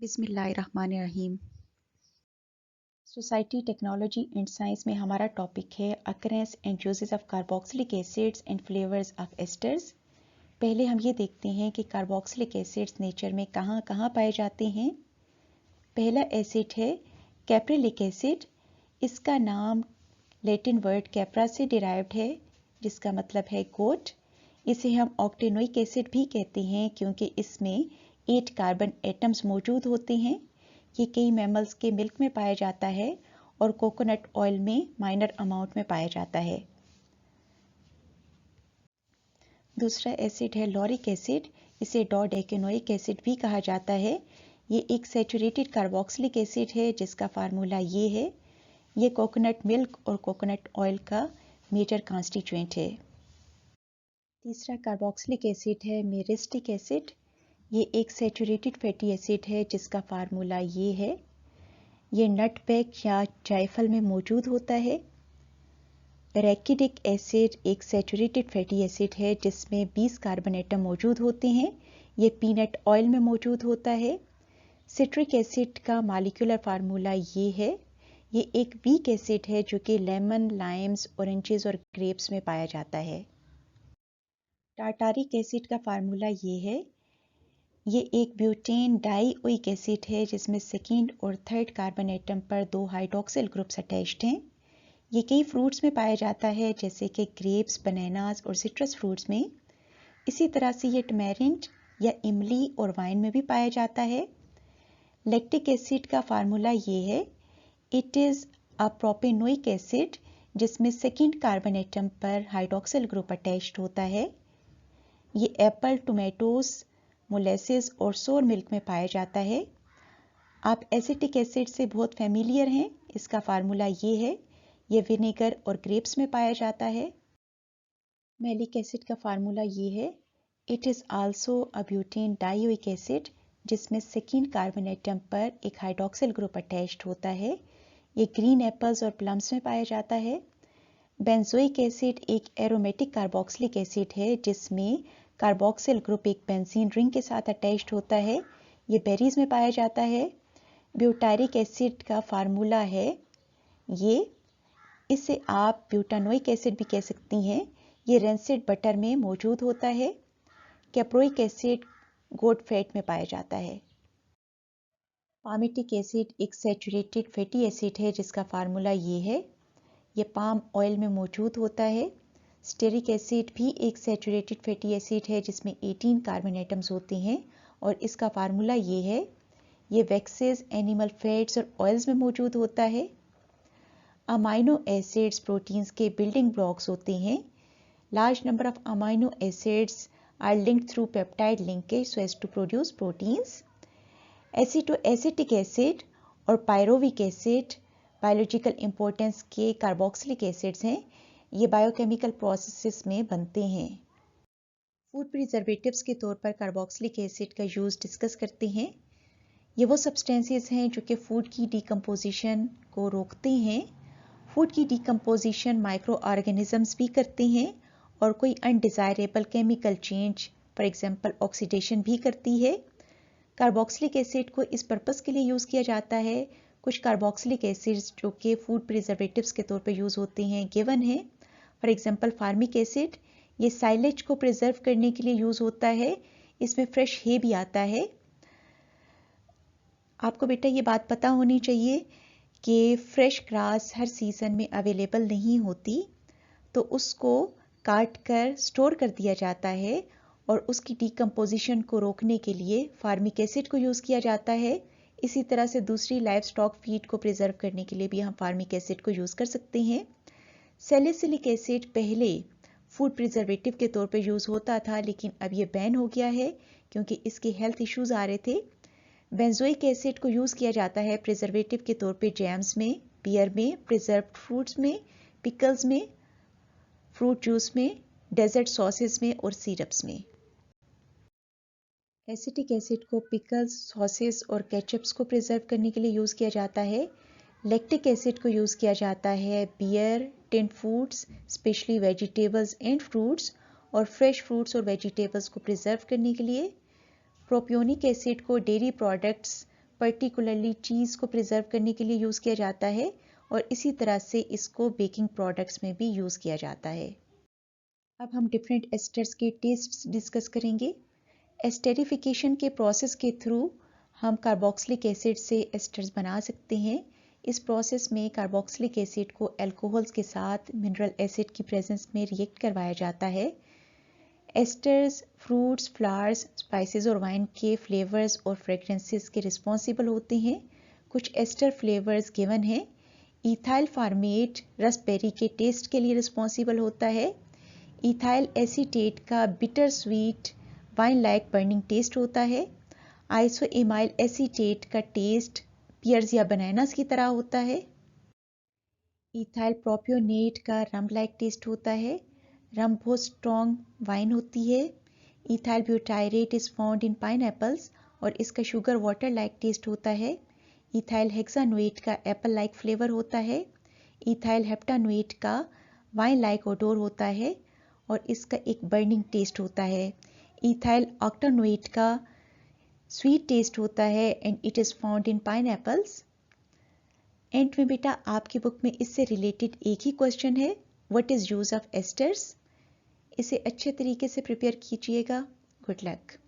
बिस्मिल्लाहिर्रहमानिर्रहीम। Society, technology and science में हमारा टॉपिक है occurrence and uses of carboxylic acids and flavours of esters. पहले हम ये देखते हैं कि कार्बोक्सिलिक एसिड्स नेचर में कहाँ कहाँ पाए जाते हैं। पहला एसिड है कैप्रिलिक एसिड। इसका नाम लैटिन वर्ड कैप्रा से डिराइव्ड है, जिसका मतलब है गोट। इसे हम ऑक्टेनोइक एसिड भी कहते हैं क्योंकि इसमें 8 कार्बन एटम्स मौजूद होते हैं। ये कई मैमल्स के मिल्क में पाया जाता है और कोकोनट ऑयल में माइनर अमाउंट में पाया जाता है। दूसरा एसिड है लॉरिक एसिड। इसे डोडेकेनोइक एसिड भी कहा जाता है। ये एक सैचुरेटेड कार्बोक्सिलिक एसिड है जिसका फार्मूला ये है। ये कोकोनट मिल्क और कोकोनट ऑयल का मेजर कॉन्स्टिट्यूएंट है। तीसरा कार्बोक्सिलिक एसिड है मिरिस्टिक एसिड। ये एक सैचुरेटेड फैटी एसिड है जिसका फार्मूला ये है। ये नटमेग या जायफल में मौजूद होता है। रैकिडिक एसिड एक सैचुरेटेड फैटी एसिड है जिसमें 20 कार्बन एटम मौजूद होते हैं। ये पीनट ऑयल में मौजूद होता है। सिट्रिक एसिड का मॉलिक्यूलर फार्मूला ये है। ये एक वीक एसिड है जो कि लेमन, लाइम्स, ऑरेंजेस और ग्रेप्स में पाया जाता है। टार्टारिक एसिड का फार्मूला ये है। ये एक ब्यूटेन डाइओइक एसिड है जिसमें सेकेंड और थर्ड कार्बन एटम पर 2 हाइड्रोक्सिल ग्रुप्स अटैच्ड हैं। ये कई फ्रूट्स में पाया जाता है जैसे कि ग्रेप्स, बनानास और सिट्रस फ्रूट्स में। इसी तरह से ये टमेरिंड या इमली और वाइन में भी पाया जाता है। लैक्टिक एसिड का फार्मूला ये है। It is a propanoic acid जिसमें सेकेंड कार्बन एटम पर हाइड्रोक्सिल ग्रुप अटैच्ड होता है। ये एप्पल, टोमेटोज, मोलेसेस और सोर मिल्क में पाया जाता है। आप एसिटिक एसिड से बहुत फेमिलियर हैं। इसका फार्मूला ये है। ये विनेगर और ग्रेप्स में पाया जाता है। मैलिक एसिड का फार्मूला ये है। It is also a butane dioic acid जिसमें सेकेंड कार्बन एटम पर एक हाइड्रोक्सिल ग्रुप अटैच्ड होता है। ये ग्रीन एप्पल्स और प्लम्स में पाया जाता है। बेंजोइक एसिड एक एरोमेटिक कार्बोक्सिलिक एसिड है जिसमें कार्बोक्सिल ग्रुप एक बेंजीन रिंग के साथ अटैच्ड होता है। ये बेरीज में पाया जाता है। ब्यूटारिक एसिड का फार्मूला है ये। इसे आप ब्यूटानोइक एसिड भी कह सकती हैं। ये रेंसिड बटर में मौजूद होता है। कैप्रोइक एसिड गोट फैट में पाया जाता है। पामिटिक एसिड एक सैचुरेटेड फैटी एसिड है जिसका फार्मूला ये है। ये पाम ऑयल में मौजूद होता है। स्टेरिक एसिड भी एक सैचुरेटेड फैटी एसिड है जिसमें 18 कार्बन एटम्स होते हैं और इसका फार्मूला ये है। ये वैक्सेस, एनिमल फैट्स और ऑयल्स में मौजूद होता है। अमाइनो एसिड्स प्रोटीन्स के बिल्डिंग ब्लॉक्स होते हैं। Large number of amino acids are linked through peptide linkage so as to produce proteins. Acetic acid और पायरोविक एसिड बायोलॉजिकल इंपॉर्टेंस के कार्बोक्सिलिक एसिड्स हैं। ये बायोकेमिकल प्रोसेसेस में बनते हैं। फूड प्रिजर्वेटिव्स के तौर पर कार्बोक्सिलिक एसिड का यूज़ डिस्कस करते हैं। ये वो सब्सटेंसेस हैं जो कि फूड की डिकम्पोजिशन को रोकते हैं। फूड की डिकम्पोजिशन माइक्रो ऑर्गेनिजम्स भी करते हैं और कोई undesirable chemical change, for example oxidation भी करती है। कार्बोक्सिलिक एसिड को इस पर्पस के लिए यूज़ किया जाता है। कुछ कार्बोक्सिलिक एसिड्स जो कि फूड प्रिजर्वेटिव्स के तौर पे यूज़ होते हैं गिवन है। फॉर एग्जांपल फार्मिक एसिड, ये साइलेज को प्रिजर्व करने के लिए यूज़ होता है। इसमें फ्रेश हे भी आता है। आपको बेटा ये बात पता होनी चाहिए कि फ्रेश ग्रास हर सीज़न में अवेलेबल नहीं होती, तो उसको काट कर स्टोर कर दिया जाता है और उसकी डिकम्पोजिशन को रोकने के लिए फार्मिक एसिड को यूज़ किया जाता है। इसी तरह से दूसरी लाइव स्टॉक फीड को प्रिजर्व करने के लिए भी हम फार्मिक एसिड को यूज़ कर सकते हैं। सैलिसिलिक एसिड पहले फूड प्रिजर्वेटिव के तौर पर यूज़ होता था लेकिन अब ये बैन हो गया है क्योंकि इसके हेल्थ इश्यूज आ रहे थे। बेंजोइक एसिड को यूज़ किया जाता है प्रिजर्वेटिव के तौर पे जैम्स में, बियर में, प्रिजर्व्ड फ्रूट्स में, पिकल्स में, फ्रूट जूस में, डेजर्ट सॉसेस में और सिरप्स में। एसिटिक एसिड को पिकल्स, सॉसेस और केचप्स को प्रिजर्व करने के लिए यूज़ किया जाता है। लैक्टिक एसिड को यूज़ किया जाता है beer, tin foods, specially vegetables and fruits और फ्रेश फ्रूट्स और वेजिटेबल्स को प्रिजर्व करने के लिए। प्रोपियोनिक एसिड को डेयरी प्रोडक्ट्स, पर्टिकुलरली चीज़ को प्रिजर्व करने के लिए यूज़ किया जाता है और इसी तरह से इसको बेकिंग प्रोडक्ट्स में भी यूज़ किया जाता है। अब हम डिफरेंट एस्टर्स के टेस्ट्स डिस्कस करेंगे। एस्टेरिफिकेशन के प्रोसेस के थ्रू हम कार्बोक्सिलिक एसिड से एस्टर्स बना सकते हैं। इस प्रोसेस में कार्बोक्सिलिक एसिड को अल्कोहल्स के साथ मिनरल एसिड की प्रेजेंस में रिएक्ट करवाया जाता है। एस्टर्स फ्रूट्स, फ्लावर्स, स्पाइसेस और वाइन के फ्लेवर्स और फ्रेग्रेंसेस के रिस्पॉन्सिबल होते हैं। कुछ एस्टर फ्लेवर्स गिवन हैं। इथाइल फार्मेट रसबेरी के टेस्ट के लिए रिस्पॉन्सिबल होता है। इथाइल एसीटेट का bitter sweet wine like burning taste होता है। आइसोएमाइल एसीटेट का टेस्ट पियर्स या बनानास की तरह होता है। इथाइल प्रोपियोनेट का रम लाइक टेस्ट होता है। रम बहुत स्ट्रॉन्ग वाइन होती है। Ethyl butyrate is found in pineapples और इसका शुगर वाटर लाइक टेस्ट होता है। इथाइल हेक्सानोएट का एप्पल लाइक फ्लेवर होता है। इथाइल हेप्टानोएट का वाइन लाइक ओडोर होता है और इसका एक बर्निंग टेस्ट होता है। इथाइल ऑक्टेनोएट का स्वीट टेस्ट होता है and it is found in pineapples. And में बेटा आपकी बुक में इससे रिलेटेड एक ही क्वेश्चन है, what is use of esters. इसे अच्छे तरीके से प्रिपेयर कीजिएगा। Good luck.